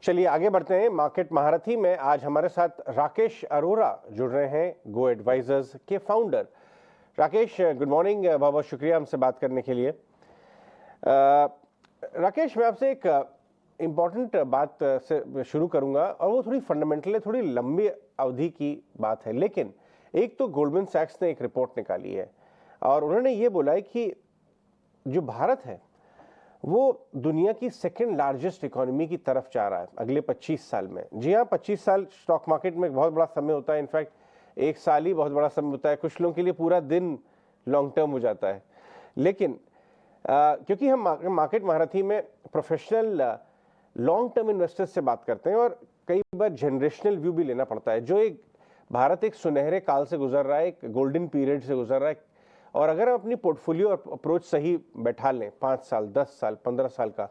चलिए आगे बढ़ते हैं। मार्केट महारथी में आज हमारे साथ राकेश अरोरा जुड़ रहे हैं, गो एडवाइजर्स के फाउंडर। राकेश, गुड मॉर्निंग, बहुत बहुत शुक्रिया हमसे बात करने के लिए। राकेश, मैं आपसे एक इम्पॉर्टेंट बात से शुरू करूंगा और वो थोड़ी फंडामेंटल है, थोड़ी लंबी अवधि की बात है। लेकिन एक तो गोल्डमैन सैक्स ने एक रिपोर्ट निकाली है और उन्होंने ये बोला है कि जो भारत है वो दुनिया की सेकंड लार्जेस्ट इकोनॉमी की तरफ जा रहा है अगले 25 साल में। जी हाँ, 25 साल स्टॉक मार्केट में एक बहुत बड़ा समय होता है। इनफैक्ट एक साल ही बहुत बड़ा समय होता है, कुछ लोगों के लिए पूरा दिन लॉन्ग टर्म हो जाता है। लेकिन क्योंकि हम मार्केट महारथी में प्रोफेशनल लॉन्ग टर्म इन्वेस्टर्स से बात करते हैं और कई बार जनरेशनल व्यू भी लेना पड़ता है। जो एक भारत एक सुनहरे काल से गुजर रहा है, एक गोल्डन पीरियड से गुजर रहा है, और अगर हम अपनी पोर्टफोलियो और अप्रोच सही बैठा लें 5 साल 10 साल 15 साल का,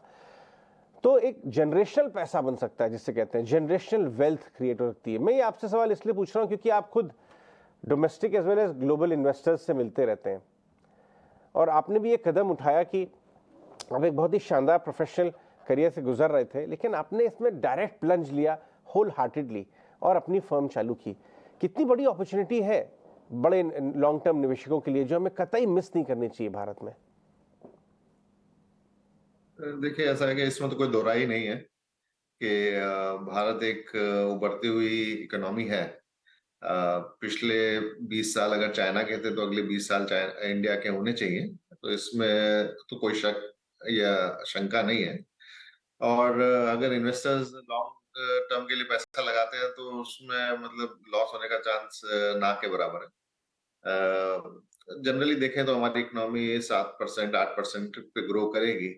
तो एक जनरेशनल पैसा बन सकता है, जिससे कहते हैं जनरेशनल वेल्थ क्रिएट हो सकती है। मैं ये आपसे सवाल इसलिए पूछ रहा हूं क्योंकि आप खुद domestic as well as global investors से मिलते रहते हैं और आपने भी ये कदम उठाया कि आप एक बहुत ही शानदार प्रोफेशनल करियर से गुजर रहे थे, लेकिन आपने इसमें डायरेक्ट प्लंज लिया होल हार्टेडली और अपनी फर्म चालू की। कितनी बड़ी अपॉर्चुनिटी है बड़े लॉन्ग टर्म निवेशकों के लिए, जो हमें कतई मिस नहीं करनी चाहिए भारत में। देखिए, ऐसा है कि इसमें तो कोई दो राय ही नहीं है कि भारत एक उभरती हुई इकोनॉमी है। पिछले 20 साल अगर चाइना के थे तो अगले 20 साल इंडिया के होने चाहिए, तो इसमें तो कोई शक या शंका नहीं है। और अगर इन्वेस्टर्स लॉन्ग टर्म के लिए पैसा लगाते हैं तो उसमें मतलब लॉस होने का चांस ना के बराबर है। जनरली देखें तो हमारी इकोनॉमी 7% 8% पे ग्रो करेगी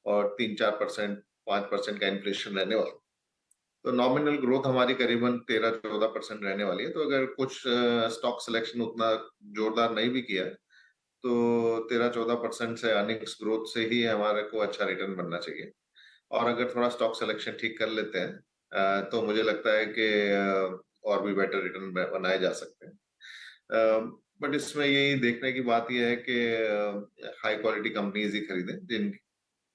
और 3-4% 5% का इन्फ्लेशन रहने वाला। तो नॉमिनल ग्रोथ हमारी करीबन 13-14% रहने वाली है। तो अगर कुछ स्टॉक सिलेक्शन उतना जोरदार नहीं भी किया तो 13-14% से अर्निंग्स ग्रोथ से ही हमारे को अच्छा रिटर्न बनना चाहिए। और अगर थोड़ा स्टॉक सिलेक्शन ठीक कर लेते हैं तो मुझे लगता है कि और भी बेटर रिटर्न बनाए जा सकते हैं। बट इसमें यही देखने की बात यह है कि हाई क्वालिटी कंपनीज ही खरीदें जिन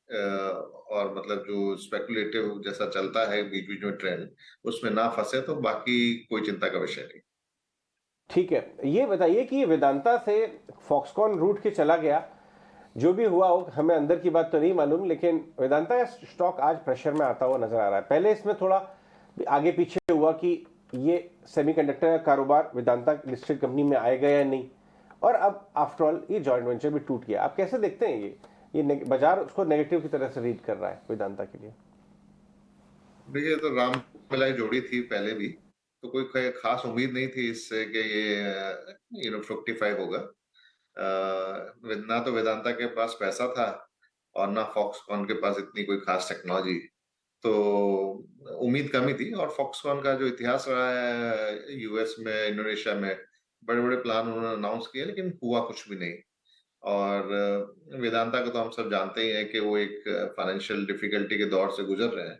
और मतलब जो स्पेकुलेटिव जैसा चलता है बीच बीच में ट्रेंड, उसमें ना फंसे तो बाकी कोई चिंता का विषय नहीं। ठीक है, ये बताइए कि वेदांता से फॉक्सकॉन रूट के चला गया, जो भी हुआ हो, हमें अंदर की बात तो नहीं मालूम, लेकिन वेदांता का स्टॉक आज प्रेशर में आता हुआ नजर आ रहा है। पहले इसमें थोड़ा आगे पीछे हुआ कि ये सेमीकंडक्टर का कारोबार वेदांता लिस्टेड कंपनी में आएगा या नहीं, और अब आफ्टर ऑल ये जॉइंट वेंचर भी टूट गया। आप कैसे देखते हैं ये बाजार उसको नेगेटिव की तरह से रीड कर रहा है वेदांता के लिए? देखिए, तो राम मिलाई जोड़ी थी पहले भी, तो कोई खास उम्मीद नहीं थी इससे कि ये फ्रुक्टिफाई होगा। ना तो वेदांता के पास पैसा था और ना फॉक्सकॉन के पास इतनी कोई खास टेक्नोलॉजी, तो उम्मीद कम ही थी। और फॉक्सकॉन का जो इतिहास रहा है यूएस में इंडोनेशिया में, बड़े बड़े प्लान उन्होंने अनाउंस किए लेकिन हुआ कुछ भी नहीं। और वेदांता को तो हम सब जानते ही हैं कि वो एक फाइनेंशियल डिफिकल्टी के दौर से गुजर रहे हैं,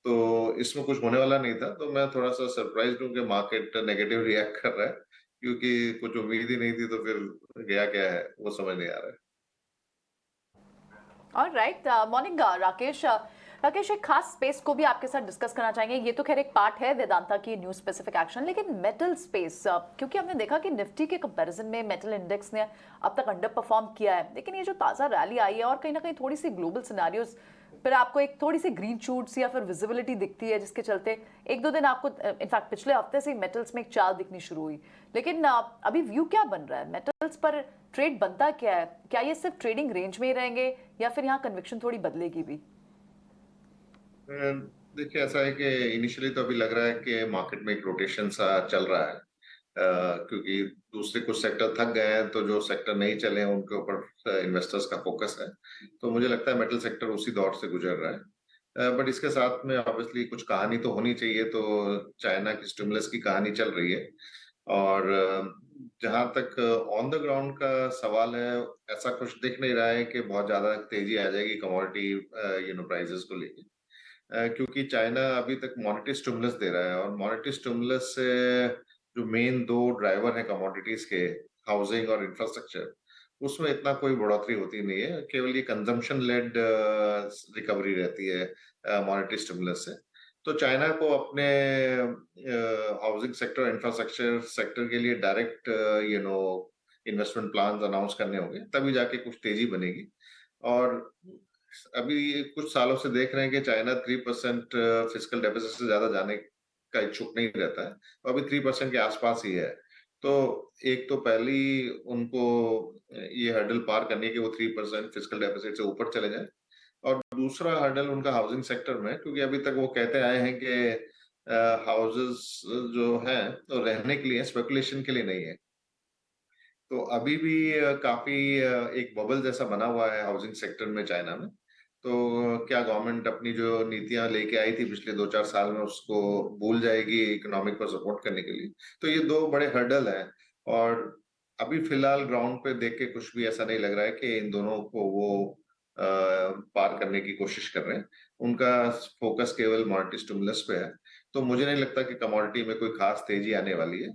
तो इसमें कुछ होने वाला नहीं था। तो मैं थोड़ा सा सरप्राइज हूँ कि मार्केट नेगेटिव रिएक्ट कर रहा है, क्योंकि कुछ उम्मीद ही नहीं थी। तो फिर गया क्या है वो समझ नहीं आ रहा है। Alright, morning Rakesh. राकेश, एक खास स्पेस को भी आपके साथ डिस्कस करना चाहेंगे। ये तो खैर एक पार्ट है वेदांता की न्यू स्पेसिफिक एक्शन, लेकिन मेटल स्पेस, क्योंकि हमने देखा कि निफ्टी के कंपैरिजन में मेटल इंडेक्स ने अब तक अंडर परफॉर्म किया है, लेकिन ये जो ताज़ा रैली आई है और कहीं ना कहीं थोड़ी सी ग्लोबल सिनेरियोज फिर आपको एक थोड़ी सी ग्रीन शूट्स या फिर विजिबिलिटी दिखती है, जिसके चलते एक दो दिन आपको इनफैक्ट पिछले हफ्ते से मेटल्स में एक चाल दिखनी शुरू हुई। लेकिन अभी व्यू क्या बन रहा है मेटल्स पर? ट्रेड बनता क्या है? क्या ये सिर्फ ट्रेडिंग रेंज में ही रहेंगे या फिर यहाँ कन्विक्शन थोड़ी बदलेगी भी? देखिए, ऐसा है कि इनिशियली तो अभी लग रहा है कि मार्केट में एक रोटेशन सा चल रहा है, क्योंकि दूसरे कुछ सेक्टर थक गए हैं, तो जो सेक्टर नहीं चले हैं उनके ऊपर इन्वेस्टर्स का फोकस है। तो मुझे लगता है मेटल सेक्टर उसी दौर से गुजर रहा है। बट इसके साथ में ऑब्वियसली कुछ कहानी तो होनी चाहिए। तो चाइना की स्टिमुलस की कहानी चल रही है, और जहां तक ऑन द ग्राउंड का सवाल है, ऐसा कुछ दिख नहीं रहा है कि बहुत ज्यादा तेजी आ जाएगी कमोडिटी प्राइसेस को लेके। क्योंकि चाइना अभी तक मॉनेटरी स्टिमुलस दे रहा है, और मॉनेटरी स्टिमुलस से जो मेन दो ड्राइवर है कमोडिटीज के, हाउसिंग और इंफ्रास्ट्रक्चर, उसमें इतना कोई बढ़ोतरी होती नहीं है। केवल ये कंजम्पशन लेड रिकवरी रहती है मॉनेटरी स्टिमुलस से। तो चाइना को अपने हाउसिंग सेक्टर, इंफ्रास्ट्रक्चर सेक्टर के लिए डायरेक्ट इन्वेस्टमेंट प्लान्स अनाउंस करने होंगे, तभी जाके कुछ तेजी बनेगी। और अभी कुछ सालों से देख रहे हैं कि चाइना 3% फिस्कल डेफिसिट से ज्यादा जाने का इच्छुक नहीं रहता है, और अभी 3% के आसपास ही है। तो एक तो पहली उनको ये हर्डल पार करनी है कि वो 3% फिस्कल डेफिसिट से ऊपर चले जाएं, और दूसरा हर्डल उनका हाउसिंग सेक्टर में, क्योंकि अभी तक वो कहते आए हैं कि हाउसेस जो हैं तो रहने के लिए, स्पेकुलेशन के लिए नहीं है। तो अभी भी काफी एक बबल जैसा बना हुआ है हाउसिंग सेक्टर में चाइना में। तो क्या गवर्नमेंट अपनी जो नीतियां लेके आई थी पिछले 2-4 साल में उसको भूल जाएगी इकोनॉमिक को सपोर्ट करने के लिए? तो ये दो बड़े हर्डल हैं, और अभी फिलहाल ग्राउंड पे देख के कुछ भी ऐसा नहीं लग रहा है कि इन दोनों को वो पार करने की कोशिश कर रहे हैं। उनका फोकस केवल मॉनेटरी स्टिमुलस पे है। तो मुझे नहीं लगता कि कमोडिटी में कोई खास तेजी आने वाली है।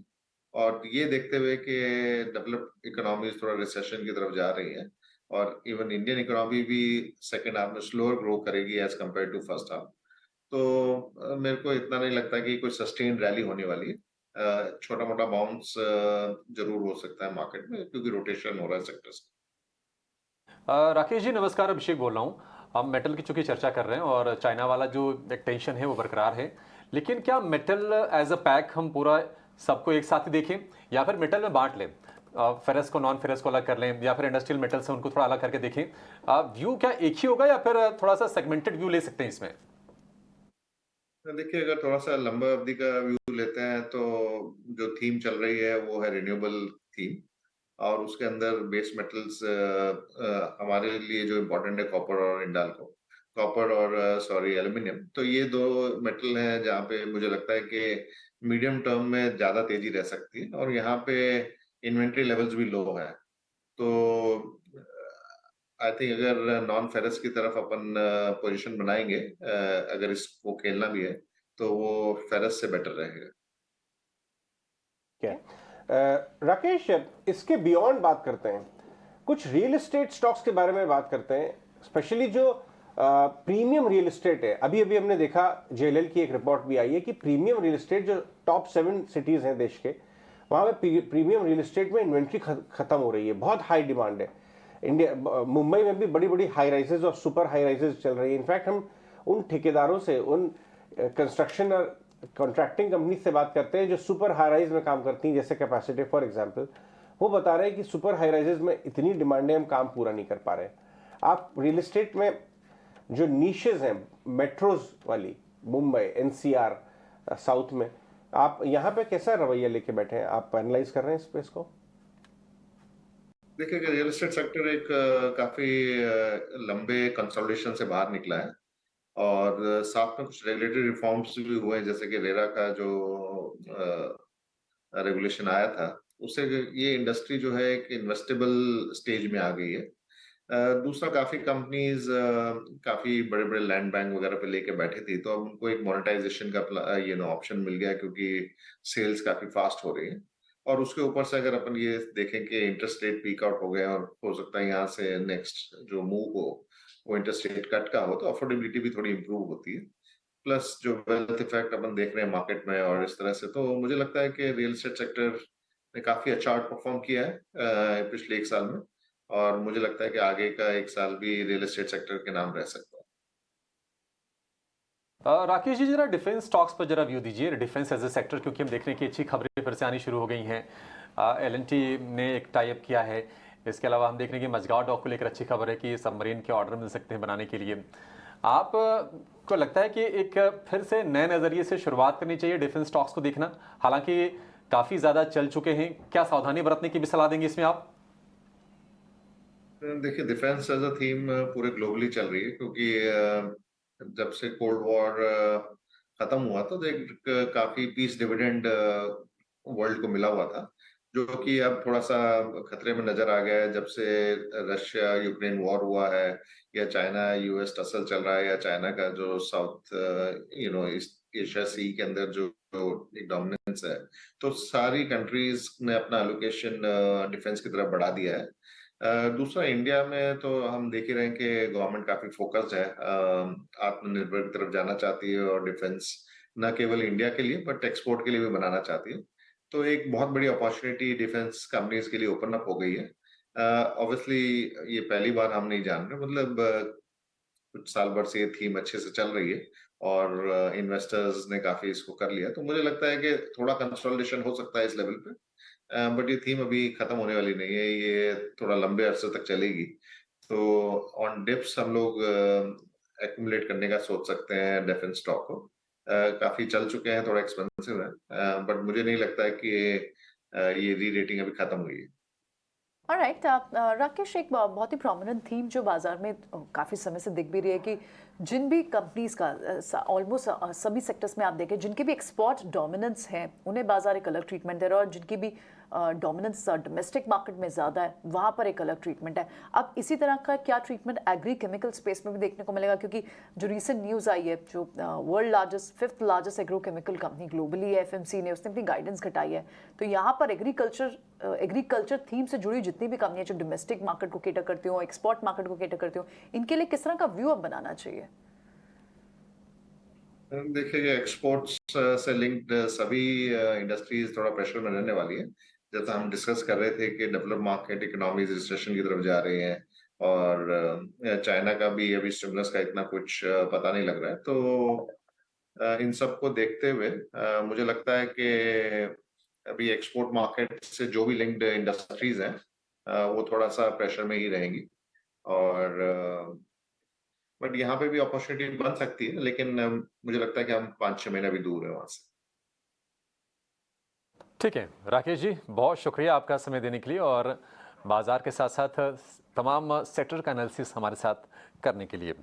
और ये देखते हुए कि डेवलप्ड इकोनॉमीज थोड़ा रिसेशन की तरफ जा रही हैं, और इवन इंडियन इकोनॉमी भी सेकेंड हाफ में स्लोअर ग्रो करेगी as compare to first half. तो मेरे को इतना नहीं लगता कि कोई सस्टेन रैली होने वाली है। छोटा मोटा बाउंस जरूर हो सकता है मार्केट में, क्योंकि रोटेशन हो रहा है सेक्टर्स। राकेश जी नमस्कार, अभिषेक बोल रहा हूँ। हम मेटल की चूंकि चर्चा कर रहे हैं और चाइना वाला जो एक टेंशन है वो बरकरार है, लेकिन क्या मेटल एज अ पैक हम पूरा सबको एक साथ ही देखें या फिर मेटल में बांट लें? फेरस को नॉन फेरस को अलग कर लें या फिर इंडस्ट्रियल मेटल से उनको थोड़ा अलग करके देखें? व्यू क्या एक ही होगा या फिर थोड़ा सा सेगमेंटेड व्यू ले सकते हैं इसमें? देखिए, अगर थोड़ा सा लंबा अवधि का व्यू लेते हैं तो जो थीम चल रही है वो है रिन्यूएबल थीम, और उसके अंदर बेस मेटल्स हमारे लिए जो इम्पोर्टेंट है कॉपर और हिंडाल्को, कॉपर और सॉरी एल्यूमिनियम। तो ये दो मेटल हैं जहाँ पे मुझे लगता है कि मीडियम टर्म में ज्यादा तेजी रह सकती है, और यहाँ पे इन्वेंट्री लेवल्स भी लो है। तो आई थिंक अगर नॉन फेरस की तरफ अपन पोजीशन बनाएंगे, अगर इसको खेलना भी है, तो वो फेरस से बेटर रहेगा। क्या राकेश, इसके बियॉन्ड बात करते हैं, कुछ रियल एस्टेट स्टॉक्स के बारे में बात करते हैं, स्पेशली जो प्रीमियम रियल एस्टेट है। अभी अभी हमने देखा, जेएलएल की एक रिपोर्ट भी आई है कि प्रीमियम रियल एस्टेट जो टॉप 7 सिटीज हैं देश के, वहां पे प्रीमियम रियल एस्टेट में इन्वेंट्री खत्म हो रही है, बहुत हाई डिमांड है। इंडिया, मुंबई में भी बड़ी बड़ी हाई राइजेज और सुपर हाई राइजेज चल रही है। इनफैक्ट हम उन ठेकेदारों से, उन कंस्ट्रक्शन और कॉन्ट्रैक्टिंग कंपनी से बात करते हैं जो सुपर हाई राइज में काम करती हैं, जैसे कैपेसिटी फॉर एग्जांपल, वो बता रहे हैं कि सुपर हाई राइजेज में इतनी डिमांड है, हम काम पूरा नहीं कर पा रहे। आप रियल एस्टेट में जो नीशेज हैं, मेट्रोज वाली, मुंबई, एनसीआर, साउथ में, आप यहाँ पे कैसा रवैया लेके बैठे हैं? आप एनालाइज कर रहे हैं स्पेस को? देखिए, रियल एस्टेट सेक्टर एक काफी लंबे कंसोलिडेशन से बाहर निकला है, और साथ में कुछ रेगुलेटरी रिफॉर्म्स भी हुए हैं, जैसे कि रेरा का जो रेगुलेशन आया था, उससे ये इंडस्ट्री जो है एक इन्वेस्टेबल स्टेज में आ गई है। दूसरा, काफी कंपनीज काफी बड़े बड़े लैंड बैंक वगैरह पे लेके बैठी थी, तो अब उनको एक मोनेटाइजेशन का ऑप्शन मिल गया, क्योंकि सेल्स काफी फास्ट हो रही है। और उसके ऊपर से अगर अपन ये देखें कि इंटरेस्ट रेट पीक आउट हो गए, और हो सकता है यहाँ से नेक्स्ट जो मूव हो वो इंटरेस्ट रेट कट का हो, तो अफोर्डेबिलिटी भी थोड़ी इंप्रूव होती है। प्लस जो वेल्थ इफेक्ट अपन देख रहे हैं मार्केट में और इस तरह से, तो मुझे लगता है कि रियल एस्टेट सेक्टर ने काफी अच्छा आउट परफॉर्म किया है पिछले 1 साल में, और मुझे लगता है कि आगे का 1 साल भी रियल एस्टेट सेक्टर के नाम रह सकता है। राकेश जी जरा डिफेंस स्टॉक्स पर जरा व्यू दीजिए, डिफेंस एज ए सेक्टर, क्योंकि हम देख रहे हैं कि अच्छी खबरें फिर से आनी शुरू हो गई हैं। एलएनटी ने एक टाई अप किया है, इसके अलावा हम देख रहे हैं कि मजगांव डॉक को लेकर अच्छी खबर है कि सबमरीन के ऑर्डर मिल सकते हैं बनाने के लिए। आप को लगता है कि एक फिर से नए नजरिए से शुरुआत करनी चाहिए डिफेंस स्टॉक्स को देखना, हालांकि काफी ज्यादा चल चुके हैं, क्या सावधानी बरतने की भी सलाह देंगे इसमें आप? देखिए, डिफेंस एज अ थीम पूरे ग्लोबली चल रही है, क्योंकि जब से कोल्ड वॉर खत्म हुआ तो एक काफी पीस डिविडेंड वर्ल्ड को मिला हुआ था, जो कि अब थोड़ा सा खतरे में नजर आ गया है जब से रशिया यूक्रेन वॉर हुआ है, या चाइना यूएस टसल चल रहा है, या चाइना का जो साउथ एशिया सी के अंदर जो एक डोमिनेंस है, तो सारी कंट्रीज ने अपना एलोकेशन डिफेंस की तरफ बढ़ा दिया है। दूसरा, इंडिया में तो हम देख ही रहे हैं कि गवर्नमेंट काफी फोकस्ड है, आत्मनिर्भर की तरफ जाना चाहती है और डिफेंस न केवल इंडिया के लिए बट एक्सपोर्ट के लिए भी बनाना चाहती है। तो एक बहुत बड़ी अपॉर्चुनिटी डिफेंस कंपनीज के लिए ओपन अप हो गई है। ऑब्वियसली ये पहली बार हम नहीं जान रहे, मतलब कुछ साल भर से ये थीम अच्छे से चल रही है और इन्वेस्टर्स ने काफी इसको कर लिया, तो मुझे लगता है कि थोड़ा कंसोलिडेशन हो सकता है इस लेवल पे। बट ये थीम अभी खत्म होने वाली नहीं है, ये थोड़ा लंबे अरसे तक चलेगी। तो ऑन डिप्स हम लोग एक्यूमुलेट करने का सोच सकते हैं डिफेंस स्टॉक को। काफी चल चुके हैं, थोड़ा एक्सपेंसिव है, बट मुझे नहीं लगता है कि ये री रेटिंग अभी खत्म हुई है। ऑलराइट, राकेश, एक बहुत ही प्रोमिनेंट थीम जो बाजार में काफ़ी समय से दिख भी रही है कि जिन भी कंपनीज का ऑलमोस्ट सभी सेक्टर्स में आप देखें जिनके भी एक्सपोर्ट डोमिनेंस है उन्हें बाजार एक अलग ट्रीटमेंट दे रहा है, और जिनकी भी डोमिनेंस डोमेस्टिक मार्केट में ज़्यादा है वहाँ पर एक अलग ट्रीटमेंट है। अब इसी तरह का क्या ट्रीटमेंट एग्री केमिकल स्पेस में भी देखने को मिलेगा, क्योंकि जो रीसेंट न्यूज़ आई है, जो world largest 5th largest agro chemical company globally है FMC ने, उसने अपनी गाइडेंस घटाई है। तो यहाँ पर एग्रीकल्चर थीम से जुड़ी जितनी भी कंपनियां जो डोमेस्टिक मार्केट को केटर करती हो, एक्सपोर्ट मार्केट को केटर करती हो, इनके लिए किस तरह का व्यू अब बनाना चाहिए? देखिए, एक्सपोर्ट्स से लिंक्ड सभी इंडस्ट्रीज थोड़ा प्रेशर में रहने वाली है। जैसा हम डिस्कस कर रहे थे कि डेवलप मार्केट इकोनॉमीज रिसेशन की तरफ जा रही हैं और चाइना का भी अभी स्टिमुलस का इतना कुछ पता नहीं लग रहा है। तो इन सब को देखते हुए मुझे लगता है कि अभी एक्सपोर्ट मार्केट से जो भी लिंक्ड इंडस्ट्रीज हैं वो थोड़ा सा प्रेशर में ही रहेंगी, और बट यहाँ पे भी अपॉर्चुनिटी बन सकती है, लेकिन मुझे लगता है कि हम 5-6 महीने भी दूर है वहां से। ठीक है राकेश जी, बहुत शुक्रिया आपका समय देने के लिए और बाजार के साथ साथ तमाम सेक्टर का एनालिसिस हमारे साथ करने के लिए।